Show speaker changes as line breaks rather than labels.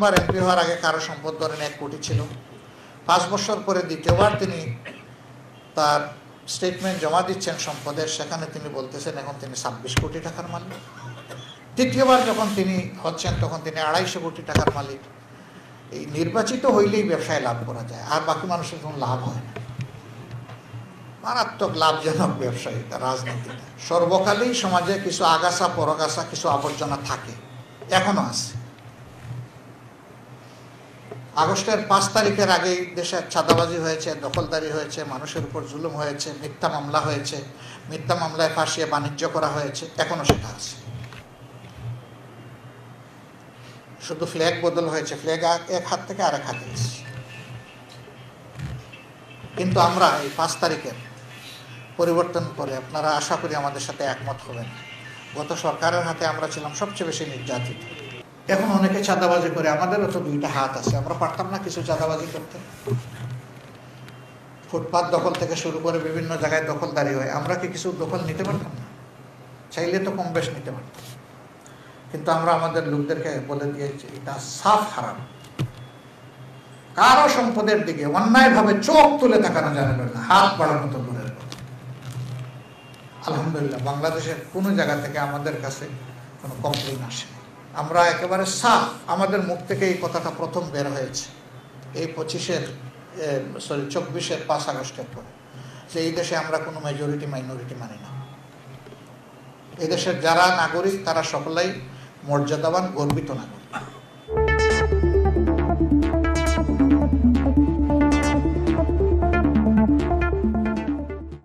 প্রথমবার এমপি হওয়ার আগে কারো সম্পদ ধরেন 1 কোটি ছিল, 5 বছর পরে দ্বিতীয়বার তিনি তার স্টেটমেন্ট জমা দিচ্ছেন সম্পদের, সেখানে তিনি বলতেছেন এখন তিনি 26 কোটি টাকার মালিক। তৃতীয়বার যখন তিনি হচ্ছেন তখন তিনি 250 কোটি টাকার মালিক। এই নির্বাচিত হইলেই ব্যবসায় লাভ করা যায়, আর বাকি মানুষের কোনো লাভ হয় না। মারাত্মক লাভজনক ব্যবসায়ী রাজনীতিটা। সর্বকালেই সমাজে কিছু আগাছা পরগাছা কিছু আবর্জনা থাকে, এখনো আছে। আগস্টের 5 তারিখের আগেই দেশে চাঁদাবাজি হয়েছে, দখলদারি হয়েছে, মানুষের উপর জুলুম হয়েছে, মিথ্যা মামলা হয়েছে, মিথ্যা মামলায় ফাঁসিয়ে বাণিজ্য করা হয়েছে, এখনো সেটা আছে। শুধু ফ্ল্যাগ বদল হয়েছে, ফ্ল্যাগ এক হাত থেকে আরেক হাতে এসেছে। কিন্তু আমরা এই 5 তারিখের পরিবর্তন করে আপনারা আশা করি আমাদের সাথে একমত হবেন। গত সরকারের হাতে আমরা ছিলাম সবচেয়ে বেশি নির্যাতিত। এখন অনেকে চাঁদাবাজি করে, আমাদেরও তো 2টা হাত আছে, আমরা পারতাম না কিছু চাঁদাবাজি করতে? ফুটপাত দখল থেকে শুরু করে বিভিন্ন জায়গায় দখলদারি হয়, আমরা কি কিছু দখল নিতে পারতাম না? চাইলে তো কম বেশ নিতে পারতাম, কিন্তু আমরা আমাদের লোকদেরকে বলে দিয়েছি এটা সাফ হারাম। কারো সম্পদের দিকে অন্যায়ভাবে চোখ তুলে তাকানো যাবে না, হাত বাড়ানো তো দূরের কথা। আলহামদুলিল্লাহ বাংলাদেশের কোনো জায়গা থেকে আমাদের কাছে কোনো কমপ্লেন আসেনি। আমরা একেবারে সাফ, আমাদের মুখ থেকে এই কথাটা প্রথম বের হয়েছে এই 24-এর 5 আগস্টের পরে, যে এই দেশে আমরা কোনো মেজরিটি মাইনরিটি মানি না। এই দেশের যারা নাগরিক তারা সকলেই মর্যাদাবান গর্বিত নাগরিক।